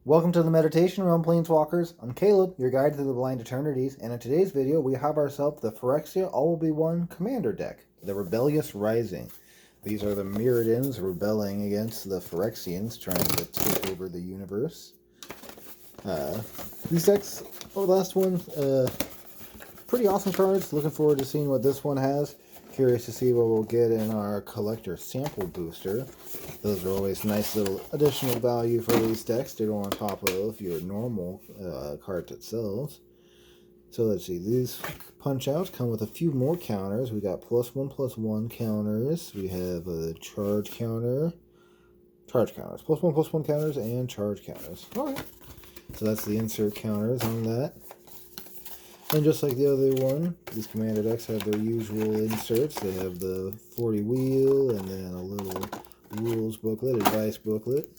Welcome to the Meditation Realm, Planeswalkers. I'm Caleb, your guide to the Blind Eternities, and in today's video we have ourselves the Phyrexia All-Will-Be-One Commander deck, the Rebellious Rising. These are the Mirrodins rebelling against the Phyrexians, trying to take over the universe. These decks, the last one, pretty awesome cards. Looking forward to seeing what this one has. Curious to see what we'll get in our collector sample booster. Those are always nice little additional value for these decks to go on top of your normal cards itself. So let's see, these punch outs come with a few more counters. We got +1/+1 counters. We have a charge counters, +1/+1 counters, and charge counters. Alright, so that's the insert counters on that. And just like the other one, these commander decks have their usual inserts. They have the 40 wheel and then a little rules booklet, advice booklet.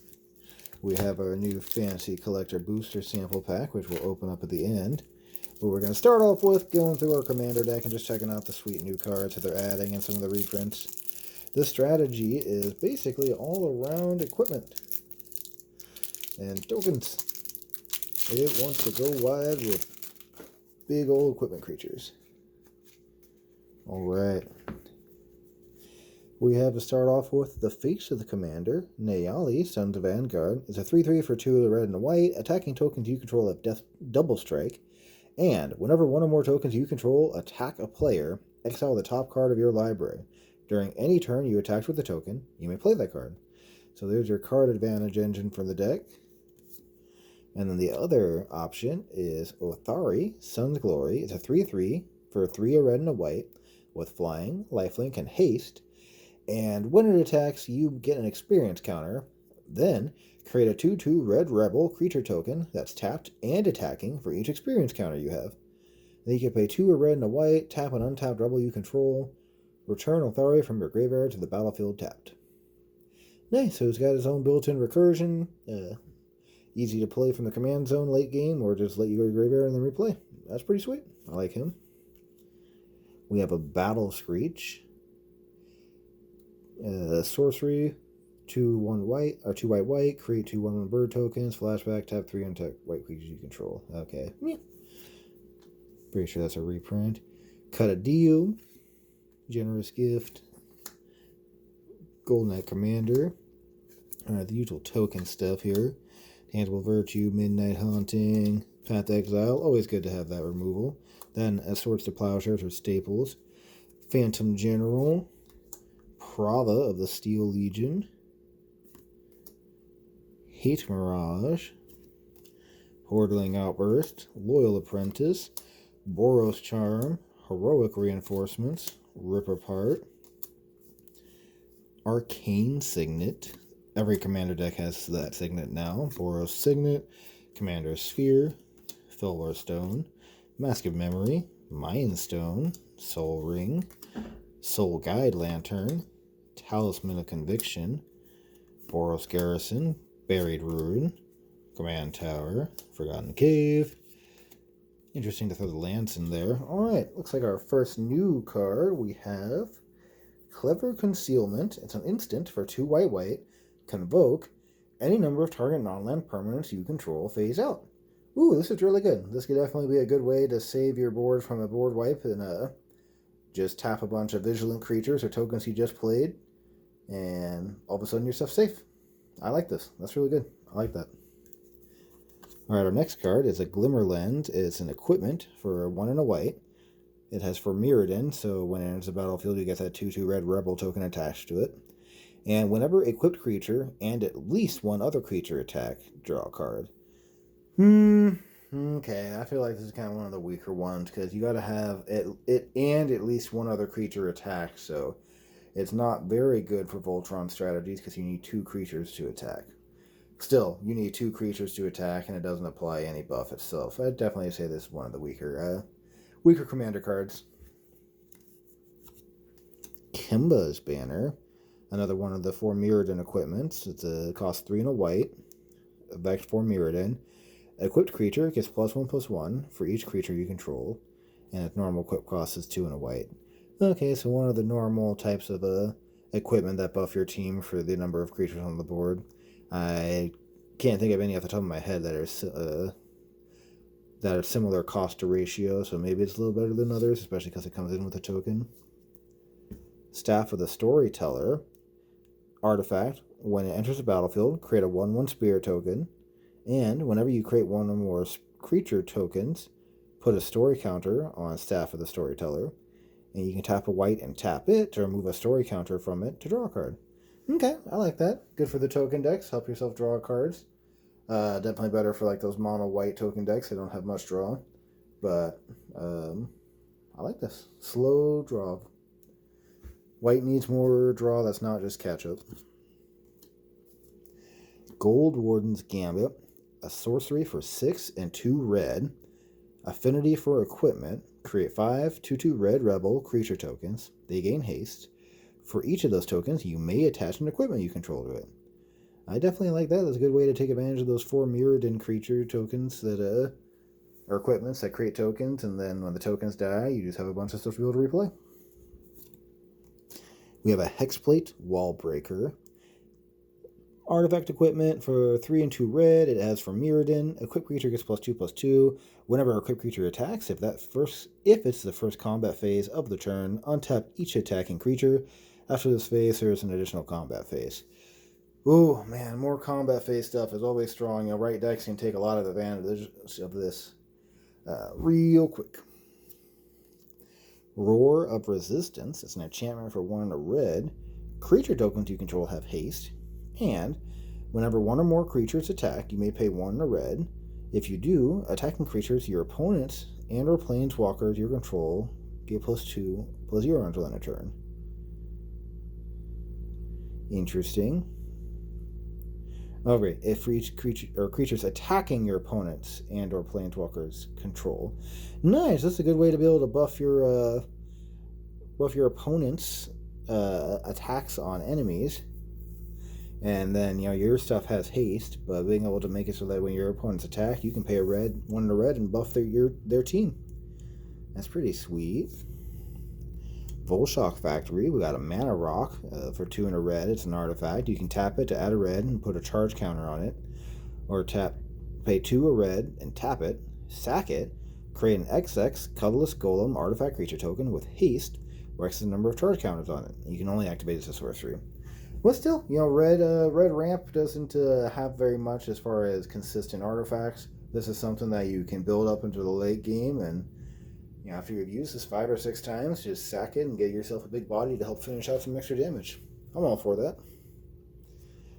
We have our new fancy collector booster sample pack, which we'll open up at the end. But we're going to start off with going through our commander deck and just checking out the sweet new cards that they're adding and some of the reprints. This strategy is basically all around equipment and tokens. It wants to go wide with big old equipment creatures. Alright. We have to start off with the face of the commander. Nayali, Sons of Vanguard, is a 3/3 for 2 red and a white. Attacking tokens you control have double strike. And whenever one or more tokens you control attack a player, exile the top card of your library. During any turn you attacked with the token, you may play that card. So there's your card advantage engine from the deck. And then the other option is Othari, Sun's Glory. It's a 3/3 for 3 a red and a white with flying, lifelink, and haste. And when it attacks, you get an experience counter. Then create a 2/2 red rebel creature token that's tapped and attacking for each experience counter you have. Then you can pay 2 a red and a white, tap an untapped rebel you control, return Othari from your graveyard to the battlefield tapped. Nice, so it's got its own built-in recursion. Easy to play from the command zone late game, or just let you go to your graveyard and then replay. That's pretty sweet. I like him. We have a Battle Screech. Sorcery, 2/1 white, or 2 white, create 2/1 bird tokens, flashback, tap 3 untap white creatures you control. Okay. Pretty sure that's a reprint. Cut a Deal. Generous Gift. Golden Knight Commander. The usual token stuff here. Tangible Virtue, Midnight Haunting, Path to Exile. Always good to have that removal. Then Swords to Plowshares or Staples. Phantom General. Prava of the Steel Legion. Hate Mirage. Hordling Outburst. Loyal Apprentice. Boros Charm. Heroic Reinforcements. Rip Apart. Arcane Signet. Every commander deck has that signet now. Boros Signet, Commander Sphere, Fulwar Stone, Mask of Memory, Mind Stone, Soul Ring, Soul Guide Lantern, Talisman of Conviction, Boros Garrison, Buried Ruin, Command Tower, Forgotten Cave. Interesting to throw the lands in there. Alright, looks like our first new card we have Clever Concealment. It's an instant for 2 white. Convoke any number of target non-land permanents you control phase out. Ooh, this is really good. This could definitely be a good way to save your board from a board wipe and just tap a bunch of vigilant creatures or tokens you just played, and all of a sudden your stuff's safe. I like this. That's really good. I like that. Alright, our next card is a Glimmer Lens. It's an equipment for 1 and a white. It has for Mirrodin, so when it enters the battlefield you get that 2/2 red rebel token attached to it. And whenever equipped creature and at least one other creature attack, draw a card. Okay, I feel like this is kind of one of the weaker ones, because you got to have it and at least one other creature attack, so it's not very good for Voltron strategies, because you need 2 creatures to attack. Still, you need 2 creatures to attack, and it doesn't apply any buff itself. I'd definitely say this is one of the weaker commander cards. Kimba's Banner. Another one of the 4 Mirrodin equipments. It's a cost 3 and a white. Vect 4 Mirrodin. Equipped creature gets +1/+1 for each creature you control. And its normal equip cost is 2 and a white. Okay, so one of the normal types of equipment that buff your team for the number of creatures on the board. I can't think of any off the top of my head that are similar cost to ratio, so maybe it's a little better than others, especially because it comes in with a token. Staff of the Storyteller. Artifact. When it enters the battlefield, create a 1/1 spirit token, and whenever you create one or more creature tokens, put a story counter on Staff of the Storyteller, and you can tap a white and tap it to remove a story counter from it to draw a card. Okay, I like that. Good for the token decks. Help yourself draw cards. Definitely better for like those mono white token decks. They don't have much draw, but I like this. Slow draw. White needs more draw. That's not just catch up. Gold Warden's Gambit. A sorcery for 6 and 2 red. Affinity for equipment. Create 5 2/2 red rebel creature tokens. They gain haste. For each of those tokens, you may attach an equipment you control to it. I definitely like that. That's a good way to take advantage of those 4 Mirrodin creature tokens that are equipments that create tokens, and then when the tokens die, you just have a bunch of stuff to be able to replay. We have a Hexplate Wallbreaker. Artifact equipment for 3 and 2 red. It has for Mirrodin. Equipped creature gets +2/+2. Whenever an equipped creature attacks, if it's the first combat phase of the turn, untap each attacking creature. After this phase, there's an additional combat phase. Ooh, man, more combat phase stuff is always strong. Right decks can take a lot of advantage of this real quick. Roar of Resistance. It's an enchantment for 1 and a red. Creature tokens you control have haste. And whenever 1 or more creatures attack, you may pay 1 and a red. If you do, attacking creatures, your opponents, and or planeswalkers you control get +2/+0 until end of turn. Interesting. Okay, if for each creature or creatures attacking your opponents and or planeswalkers control. Nice, that's a good way to be able to buff your opponent's attacks on enemies. And then, your stuff has haste, but being able to make it so that when your opponents attack, you can pay 1 and a red and buff their team. That's pretty sweet. Volshock Factory. We got a Mana Rock for 2 and a red. It's an artifact. You can tap it to add a red and put a charge counter on it. Or pay 2 a red and tap it, sack it, create an XX Cuddless Golem artifact creature token with haste, or X the number of charge counters on it. You can only activate it as a sorcery. But still, red ramp doesn't have very much as far as consistent artifacts. This is something that you can build up into the late game, and after you've used this 5 or 6 times, just sack it and get yourself a big body to help finish out some extra damage. I'm all for that.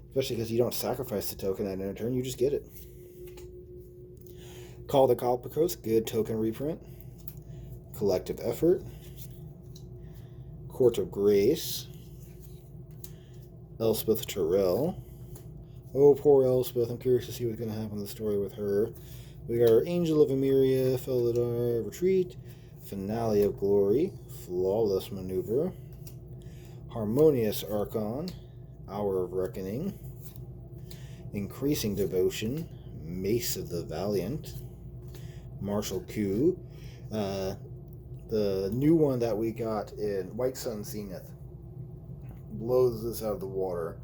Especially because you don't sacrifice the token at end of turn, you just get it. Call the Galapagos, good token reprint. Collective Effort. Court of Grace. Elspeth Tyrell. Oh, poor Elspeth. I'm curious to see what's going to happen in the story with her. We got our Angel of Emeria, Felidar Retreat, Finale of Glory, Flawless Maneuver, Harmonious Archon, Hour of Reckoning, Increasing Devotion, Mace of the Valiant, Martial Coup, the new one that we got in White Sun Zenith. Blows this out of the water.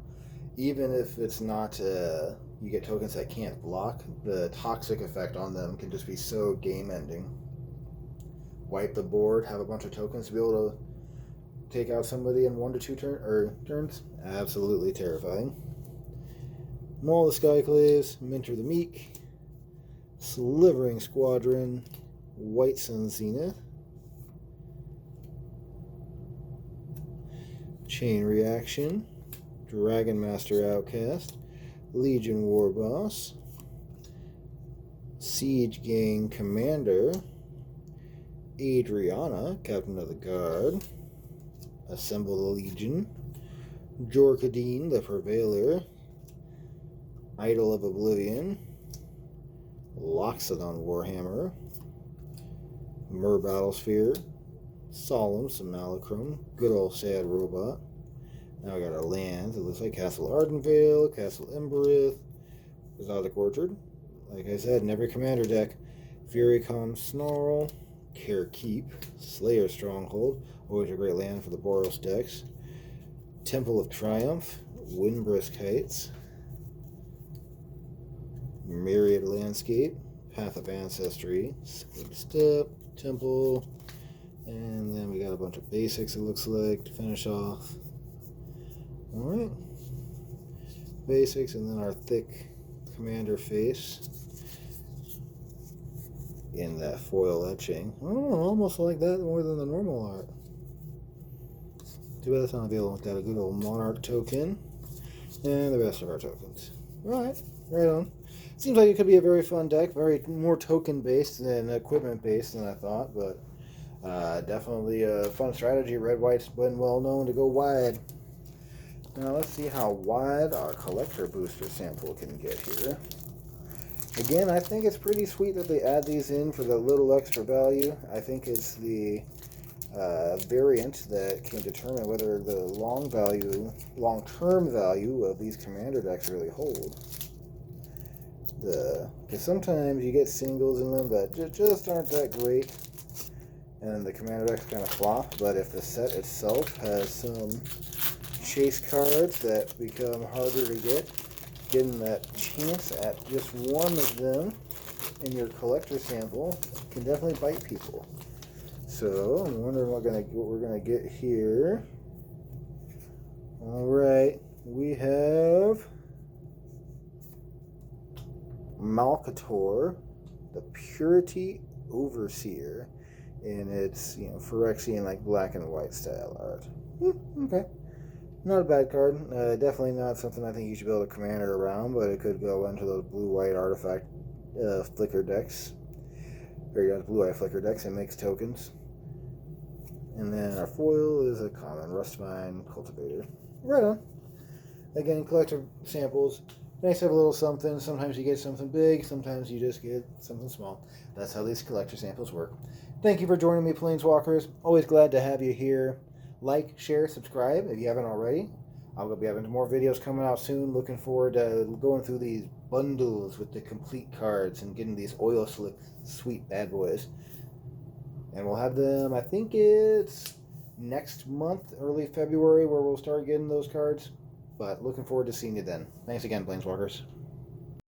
Even if it's not, you get tokens that can't block, the toxic effect on them can just be so game-ending. Wipe the board, have a bunch of tokens to be able to take out somebody in 1 to 2 turns. Absolutely terrifying. Maul the Skyclaves, Minter the Meek, Slivering Squadron, White Sun Zenith, Chain Reaction, Dragon Master Outcast, Legion Warboss, Siege Gang Commander, Adriana, Captain of the Guard, Assemble the Legion, Jorkadine, the Purveiler, Idol of Oblivion, Loxodon Warhammer, Myr Battlesphere, Solemn Simulacrum, good old sad robot. Now we got our lands. It looks like Castle Ardenvale, Castle Embereth, Exotic Orchard. Like I said, in every commander deck, Furycon Snarl, Carekeep, Slayer Stronghold, always a great land for the Boros decks. Temple of Triumph, Windbrisk Heights, Myriad Landscape, Path of Ancestry, Sacred Step, Temple, and then we got a bunch of basics, it looks like, to finish off. Alright. Basics, and then our thick commander face in that foil etching. Oh, almost like that more than the normal art. Too bad it's not available with that. A good old Monarch token. And the rest of our tokens. Alright, right on. Seems like it could be a very fun deck. Very more token-based than equipment-based than I thought, but definitely a fun strategy. Red-White's been well known to go wide. Now let's see how wide our collector booster sample can get here. Again, I think it's pretty sweet that they add these in for the little extra value. I think it's the variant that can determine whether the long-term value of these commander decks really hold. Because sometimes you get singles in them that just aren't that great, and the commander decks kind of flop. But if the set itself has some chase cards that become harder to get, getting that chance at just one of them in your collector sample can definitely bite people. So I'm wondering what we're gonna get here. All right, we have Malcator, the Purity Overseer, and it's Phyrexia in like black and white style art. Okay. Not a bad card. Definitely not something I think you should build a commander around, but it could go into those blue-white artifact flicker decks. There you go, blue-white flicker decks and makes tokens. And then our foil is a common Rustmine Cultivator. Right on. Again, collector samples. Nice to have a little something. Sometimes you get something big, sometimes you just get something small. That's how these collector samples work. Thank you for joining me, Planeswalkers. Always glad to have you here. Like, share, subscribe if you haven't already. I'll be having more videos coming out soon. Looking forward to going through these bundles with the complete cards and getting these oil slick sweet bad boys. And we'll have them, I think it's next month, early February, where we'll start getting those cards. But looking forward to seeing you then. Thanks again, Planeswalkers.